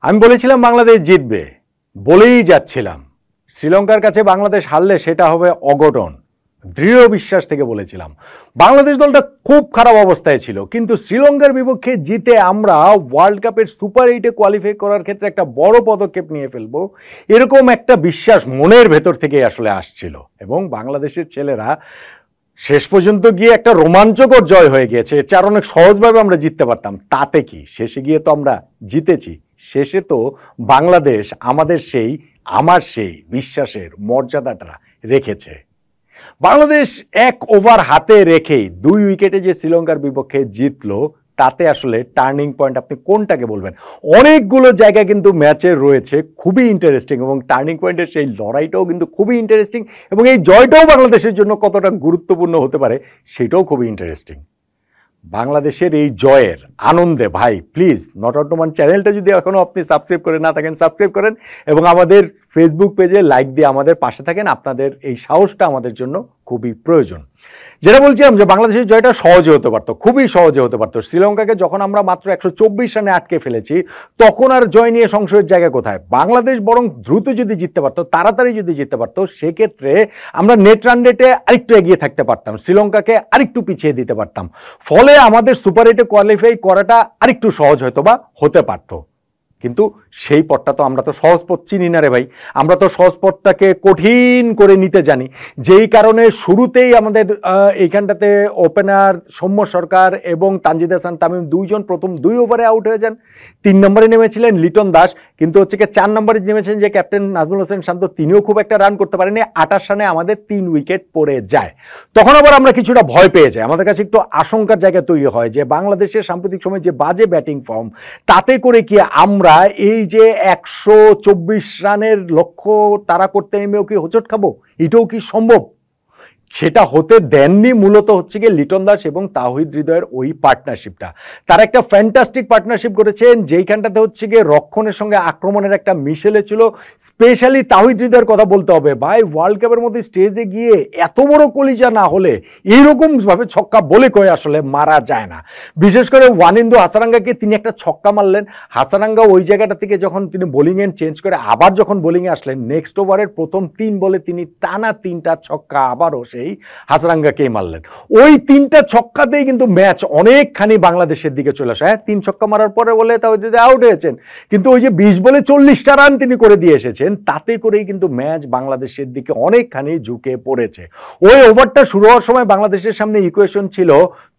আমি বলেছিলাম বাংলাদেশ জিতবে, বলেই যাচ্ছিলাম। শ্রীলঙ্কার কাছে বাংলাদেশ হারলে সেটা হবে অঘটন, দৃঢ় বিশ্বাস থেকে বলেছিলাম। বাংলাদেশ দলটা খুব খারাপ অবস্থায় ছিল, কিন্তু শ্রীলঙ্কার বিপক্ষে জিতে আমরা ওয়ার্ল্ড কাপের সুপার 8-এ কোয়ালিফাই করার ক্ষেত্রে একটা বড় পদক্ষেপ নিয়ে ফেলবো, এরকম একটা বিশ্বাস মনের ভেতর থেকে আসলে আসছিল। এবং বাংলাদেশের ছেলেরা শেষ পর্যন্ত গিয়ে একটা রোমাঞ্চকর জয় হয়ে গিয়েছে। এর চার অনেক সহজভাবে আমরা জিততে পারতাম, তাতে কি শেষে গিয়ে তো আমরা জিতেছি। শেষে তো বাংলাদেশ আমাদের আমার সেই বিশ্বাসের মর্যাদাটা রেখেছে। বাংলাদেশ এক ওভার হাতে রেখেই 2 উইকেটে যে শ্রীলঙ্কার বিপক্ষে জিতলো, তাতে আসলে টার্নিং পয়েন্ট আপনি কোনটাকে বলবেন? অনেকগুলো জায়গা কিন্তু ম্যাচের রয়েছে খুবই ইন্টারেস্টিং, এবং টার্নিং পয়েন্টের সেই লড়াইটাও কিন্তু খুবই ইন্টারেস্টিং, এবং এই জয়টাও বাংলাদেশের জন্য কতটা গুরুত্বপূর্ণ হতে পারে সেটাও খুবই ইন্টারেস্টিং। বাংলাদেশের এই জয়ের আনন্দে ভাই প্লিজ নট আউট নোমান চ্যানেলটা যদি এখনও আপনি সাবস্ক্রাইব করে না থাকেন সাবস্ক্রাইব করেন, এবং আমাদের ফেসবুক পেজে লাইক দিয়ে আমাদের পাশে থাকেন। আপনাদের এই সাহসটা আমাদের জন্য খুবই প্রয়োজন। যেটা বলছিলাম যে বাংলাদেশের জয়টা সহজে হতে পারতো, খুবই সহজে হতে পারতো। শ্রীলঙ্কাকে যখন আমরা মাত্র 124 রানে আটকে ফেলেছি, তখন আর জয় নিয়ে সংশয়ের জায়গা কোথায়? বাংলাদেশ বরং দ্রুত যদি জিততে পারতো, তাড়াতাড়ি যদি জিততে পারতো, সেক্ষেত্রে আমরা নেট রান রেটে আরেকটু এগিয়ে থাকতে পারতাম, শ্রীলঙ্কাকে আরেকটু পিছিয়ে দিতে পারতাম। ফলে আমাদের সুপার 8-এ কোয়ালিফাই করাটা আরেকটু সহজ হয়তো বা হতে পারতো। কিন্তু সেই পথটা তো আমরা তো সহজ পথ চিনি না রে ভাই, আমরা তো সহজ পথটাকে কঠিন করে নিতে জানি। যেই কারণে শুরুতেই আমাদের এইখানটাতে ওপেনার সৌম্য সরকার এবং তানজিদ হাসান তামিম দুইজন প্রথম 2 ওভারে আউট হয়ে যান। 3 নম্বরে নেমেছিলেন লিটন দাস, কিন্তু হচ্ছে কি 4 নম্বরে নেমেছেন যে ক্যাপ্টেন নাজমুল হোসেন শান্ত, তিনিও খুব একটা রান করতে পারেনি। 28 রানে আমাদের 3 উইকেট পড়ে যায়। তখন আবার আমরা কিছুটা ভয় পেয়ে যাই, আমাদের কাছে একটু আশঙ্কার জায়গা তৈরি হয় যে বাংলাদেশের সাম্প্রতিক সময় যে বাজে ব্যাটিং ফর্ম, তাতে করে কি আমরা এই যে 124 রানের লক্ষ্য তারা করতে নেমেও কি হোঁচট খাবো? এটাও কি সম্ভব? সেটা হতে দেননি মূলত হচ্ছে গিয়ে লিটন দাস এবং তাওহিদ হৃদয়ের ওই পার্টনারশিপটা। তারা একটা ফ্যান্টাস্টিক পার্টনারশিপ করেছেন, যেইখানটাতে হচ্ছে গিয়ে রক্ষণের সঙ্গে আক্রমণের একটা মিশেলে ছিল। স্পেশালি তাওহিদ হৃদয়ের কথা বলতে হবে ভাই, ওয়ার্ল্ড কাপের মধ্যে স্টেজে গিয়ে এত বড় কলিজা না হলে এইরকমভাবে ছক্কা বলে কয়ে আসলে মারা যায় না। বিশেষ করে ওয়ানিন্দু হাসারাঙ্গাকে তিনি একটা ছক্কা মারলেন, হাসারাঙ্গা ওই জায়গাটা থেকে যখন তিনি বোলিং এন্ড চেঞ্জ করে আবার যখন বোলিংয়ে আসলেন, নেক্সট ওভারের প্রথম 3 বলে তিনি টানা 3টা ছক্কা আবারও সেই হাসারাঙ্গাকেই মারলেন। ওই 3টা ছক্কাতেই কিন্তু ম্যাচ অনেকখানি বাংলাদেশের দিকে চলে আসে। 3 ছক্কা মারার পরে বলে তাও যদি আউট হয়েছেন, কিন্তু ওই যে 20 বলে 40টা রান তিনি করে দিয়ে এসেছেন, তাতে করেই কিন্তু ম্যাচ বাংলাদেশের দিকে অনেকখানি ঝুঁকে পড়েছে। ওই ওভারটা শুরু হওয়ার সময় বাংলাদেশের সামনে ইকুয়েশন ছিল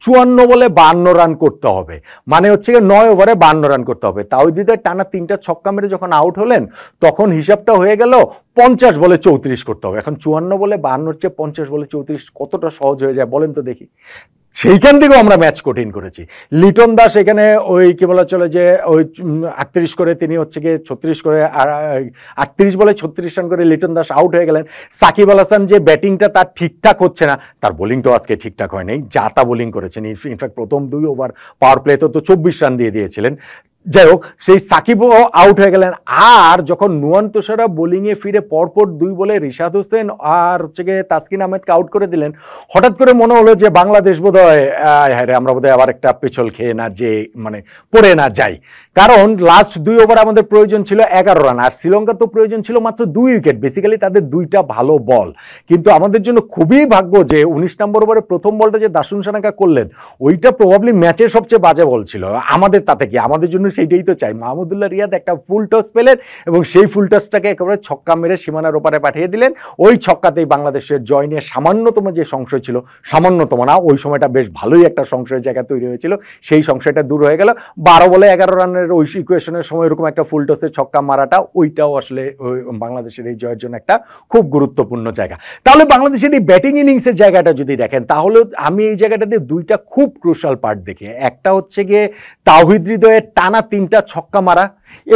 54 বলে 52 রান করতে হবে, মানে হচ্ছে 9 ওভারে 52 রান করতে হবে। তাওহিদ হৃদয় টানা 3টা ছক্কা মেরে যখন আউট হলেন, তখন হিসাবটা হয়ে গেল 50 বলে 34 করতে হবে। এখন 54 বলে 52 চেয়ে 50 বলে 34 কতটা সহজ হয়ে যায় বলেন তো দেখি? সেইখান থেকেও আমরা ম্যাচ কঠিন করেছি। লিটন দাস এখানে ওই কি বলা চলে যে ওই 38 করে তিনি হচ্ছে গিয়ে 36 করে 38 বলে 36 রান করে লিটন দাস আউট হয়ে গেলেন। সাকিব আল হাসান যে ব্যাটিংটা তার ঠিকঠাক হচ্ছে না, তার বোলিংটাও আজকে ঠিকঠাক হয়নি, যা তা বোলিং করেছেন। ইনফ্যাক্ট প্রথম 2 ওভার পাওয়ার প্লেতে তো 24 রান দিয়ে দিয়েছিলেন। যাই হোক, সেই সাকিবও আউট হয়ে গেলেন। আর যখন নুয়ান তুষারা বোলিংয়ে ফিরে পরপর 2 বলে রিশাদ হোসেন আর হচ্ছে গিয়ে তাসকিন আহমেদকে আউট করে দিলেন, হঠাৎ করে মনে হলো যে বাংলাদেশ বোধহয় আমরা বোধহয় আবার একটা পেছল খেয়ে না যে মানে পড়ে না যাই। কারণ লাস্ট 2 ওভার আমাদের প্রয়োজন ছিল 11 রান, আর শ্রীলঙ্কার তো প্রয়োজন ছিল মাত্র 2 উইকেট। বেসিক্যালি তাদের 2টা ভালো বল, কিন্তু আমাদের জন্য খুবই ভাগ্য যে 19 নম্বর ওভারে প্রথম বলটা যে দাসুন সানাকা করলেন, ওইটা প্রবাবলি ম্যাচের সবচেয়ে বাজে বল ছিল। আমাদের তাতে কি, আমাদের জন্য সেইটাই তো চাই। মাহমুদুল্লাহ রিয়াদ একটা ফুল টস পেলেন এবং সেই ফুল টসটাকে একেবারে ছক্কা মেরে সীমানার ওপারে পাঠিয়ে দিলেন। ওই ছক্কাতেই বাংলাদেশের জয় নিয়ে সামান্যতম যে সংশয় ছিল, সামান্যতম না, ওই সময়টা বেশ ভালোই একটা সংশয়ের জায়গা তৈরি হয়েছিল, সেই সংশয়টা দূর হয়ে গেল। 12 বলে 11 রানের ওই ইকুয়েশনের সময় এরকম একটা ফুল টসের ছক্কা মারাটা, ওইটাও আসলে বাংলাদেশের এই জয়ের জন্য একটা খুব গুরুত্বপূর্ণ জায়গা। তাহলে বাংলাদেশের এই ব্যাটিং ইনিংসের জায়গাটা যদি দেখেন, তাহলে আমি এই জায়গাটাতে 2টা খুব ক্রুশাল পার্ট দেখি। একটা হচ্ছে গিয়ে তাওহিদ হৃদয়ের টানা 3টা ছক্কা মারা,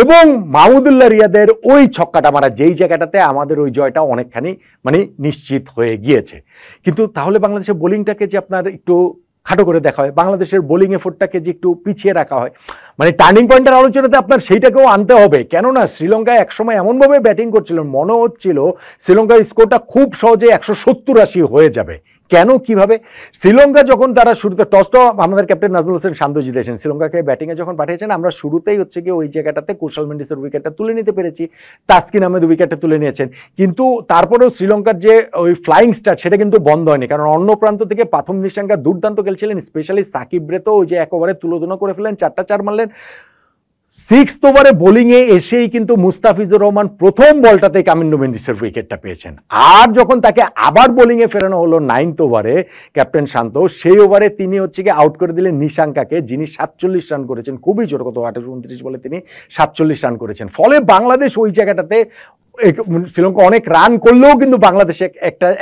এবং মাহমুদুল্লাহ রিয়াদের ওই ছক্কাটা মারা, যেই জায়গাটাতে আমাদের ওই জয়টা অনেকখানি মানে নিশ্চিত হয়ে গিয়েছে। কিন্তু তাহলে বাংলাদেশের বোলিংটাকে যে আপনার একটু খাটো করে দেখা হয়, বাংলাদেশের বোলিং এফোর্টটাকে যে একটু পিছিয়ে রাখা হয়, মানে টার্নিং পয়েন্টের আলোচনাতে আপনার সেইটাকেও আনতে হবে। কেননা শ্রীলঙ্কায় একসময় এমনভাবে ব্যাটিং করছিল, মনে হচ্ছিল শ্রীলঙ্কার স্কোরটা খুব সহজে 170-80 হয়ে যাবে, কেন কিভাবে? শ্রীলঙ্কা যখন তারা শুরুতে টসটা আমাদের ক্যাপ্টেন নাজমুল হোসেন শান্ত জিতেছেন, শ্রীলঙ্কাকে ব্যাটিংয়ে যখন পাঠিয়েছেন আমরা শুরুতেই হচ্ছে কি ওই জায়গাটাতে কুশল মেন্ডিসের উইকেটটা তুলে নিতে পেরেছি, তাসকিন আহমেদ উইকেটটা তুলে নিয়েছেন, কিন্তু তারপরেও শ্রীলঙ্কার যে ওই ফ্লাইং স্টার্ট সেটা কিন্তু বন্ধ হয়নি, কারণ অন্য প্রান্ত থেকে প্রথম নিশাঙ্কা দুর্দান্ত খেলছিলেন, স্পেশালি সাকিব রে তো ওই যে এক ওভারে তুলোধনা করে ফেলেন, 4টা 4 মারলেন। 6th ওভারে বোলিংয়ে এসেই কিন্তু মুস্তাফিজুর রহমান প্রথম বলটাতে কামিন্ডো মেন্ডিসের উইকেটটা পেয়েছেন, আর যখন তাকে আবার বোলিংয়ে ফেরানো হলো 9th ওভারে ক্যাপ্টেন শান্ত, সেই ওভারে তিনি হচ্ছে কি আউট করে দিলেন নিশাঙ্কাকে, যিনি 47 রান করেছেন, খুবই জোর, কত 28-29 বলে তিনি 47 রান করেছেন। ফলে বাংলাদেশ ওই জায়গাটাতে শ্রীলঙ্কা অনেক রান করলেও কিন্তু বাংলাদেশে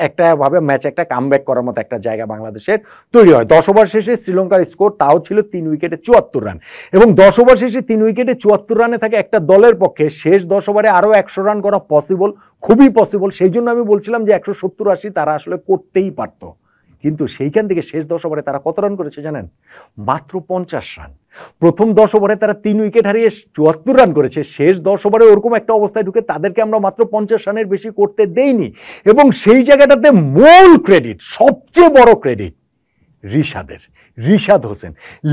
একটা ভাবে ম্যাচে একটা কামব্যাক করার মতো একটা জায়গা বাংলাদেশের তৈরি হয়। 10 ওভার শেষে শ্রীলঙ্কার স্কোর তাও ছিল 3 উইকেটে 74 রান, এবং 10 ওভার শেষে 3 উইকেটে 74 রানে থাকে একটা দলের পক্ষে শেষ 10 ওভারে আরও 100 রান করা পসিবল, খুবই পসিবল। সেই জন্য আমি বলছিলাম যে 170-80 তারা আসলে করতেই পারত, কিন্তু সেইখান থেকে শেষ 10 ওভারে তারা কত রান করেছে জানেন? মাত্র 50 রান। প্রথম 10 ওভারে তারা 3 উইকেট হারিয়ে 74 রান করেছে, শেষ 10 ওভারে ওরকম একটা অবস্থায় ঢুকে তাদেরকে আমরা মাত্র 50 রানের বেশি করতে দেইনি, এবং সেই জায়গাটাতে মূল ক্রেডিট, সবচেয়ে বড় ক্রেডিট রিশাদ হোসেন।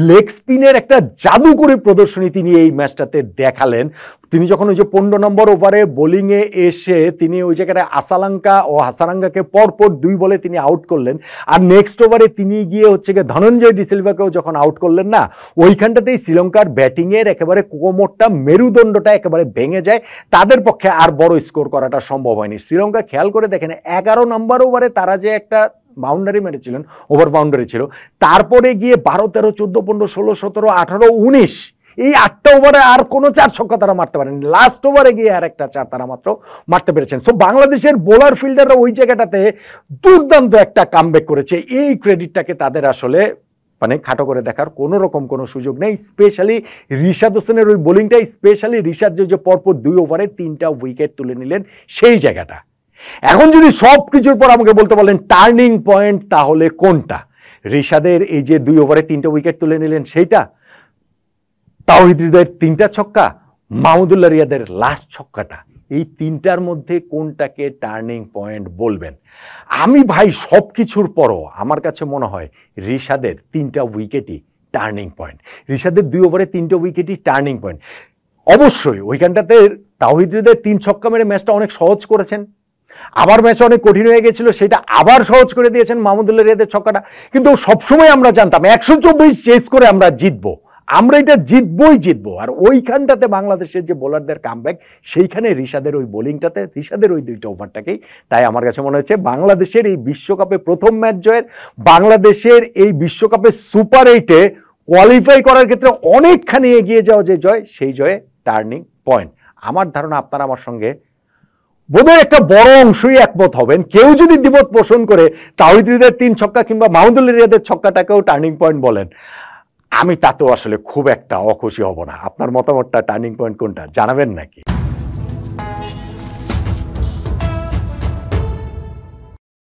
লেগ স্পিনের একটা জাদুকরী প্রদর্শনী তিনি এই ম্যাচটাতে দেখালেন। তিনি যখন ওই যে 15 নম্বর ওভারে বোলিংয়ে এসে তিনি ওই জায়গায় আসালাঙ্কা ও হাসারাঙ্গাকে পরপর 2 বলে তিনি আউট করলেন, আর নেক্সট ওভারে তিনি গিয়ে হচ্ছে গিয়ে ধনঞ্জয় ডিসিলভাকেও যখন আউট করলেন না, ওইখানটাতেই শ্রীলঙ্কার ব্যাটিংয়ের একেবারে কোমরটা, মেরুদণ্ডটা একেবারে ভেঙে যায়, তাদের পক্ষে আর বড় স্কোর করাটা সম্ভব হয়নি। শ্রীলঙ্কা খেয়াল করে দেখেন 11 নম্বর ওভারে তারা যে একটা বাউন্ডারি মেরেছিলেন, ওভার বাউন্ডারি ছিল, তারপরে গিয়ে 12, 13, 14, 15, 16, 17, 18, 19 এই 8টা ওভারে আর কোনো 4 ছক্কা তারা মারতে পারেনি, লাস্ট ওভারে গিয়ে আর একটা 4 তারা মাত্র মারতে পেরেছেন। সো বাংলাদেশের বোলার ফিল্ডাররা ওই জায়গাটাতে দুর্দান্ত একটা কামব্যাক করেছে, এই ক্রেডিটটাকে তাদের আসলে মানে খাটো করে দেখার কোনো রকম কোনো সুযোগ নেই। স্পেশালি রিশাদ হোসেনের ওই বোলিংটা, স্পেশালি রিশাদ যে পরপর 2 ওভারে 3টা উইকেট তুলে নিলেন, সেই জায়গাটা। এখন যদি সব কিছুর পর আমাকে বলতে বলেন টার্নিং পয়েন্ট, তাহলে কোনটা? রিশাদের এই যে 2 ওভারে 3টা উইকেট তুলে নিলেন সেইটা, তাওহিদ হৃদয়ের 3টা ছক্কা, মাহমুদুল্লাহ রিয়াদের লাস্ট ছক্কাটা, এই 3টার মধ্যে কোনটাকে টার্নিং পয়েন্ট বলবেন? আমি ভাই সব কিছুর পরও আমার কাছে মনে হয় রিশাদের 3টা উইকেটই টার্নিং পয়েন্ট। রিশাদের 2 ওভারে 3টা উইকেটই টার্নিং পয়েন্ট। অবশ্যই ওইখানটাতে তাওহিদ হৃদয়ের 3 ছক্কা মেরে ম্যাচটা অনেক সহজ করেছেন, আবার ম্যাচ অনেক কঠিন হয়ে গেছিল, সেটা আবার সহজ করে দিয়েছেন মাহমুদুল্লাহ রিয়াদের ছক্কাটা। কিন্তু সবসময় আমরা জানতাম 124 চেস করে আমরা জিতবো, আমরা এটা জিতবো। আর ওইখানটাতে বাংলাদেশের যে বোলারদের কামব্যাক, সেইখানে রিশাদের ওই বোলিংটাতে, রিশাদের ওই 2টা ওভারটাকেই, তাই আমার কাছে মনে হচ্ছে বাংলাদেশের এই বিশ্বকাপে প্রথম ম্যাচ জয়ের, বাংলাদেশের এই বিশ্বকাপে সুপার 8-এ কোয়ালিফাই করার ক্ষেত্রে অনেকখানি এগিয়ে যাওয়া যে জয়, সেই জয়ে টার্নিং পয়েন্ট। আমার ধারণা আপনারা আমার সঙ্গে বোধহয় একটা বড় অংশই একমত হবেন। কেউ যদি দ্বিমত পোষণ করে তাওহিদ হৃদয়ের 3 ছক্কা কিংবা মাহমুদুল্লাহ রিয়াদের ছক্কাটাকেও টার্নিং পয়েন্ট বলেন, আমি তাতেও আসলে খুব একটা অখুশি হব না। আপনার মতামতটা টার্নিং পয়েন্ট কোনটা জানাবেন নাকি?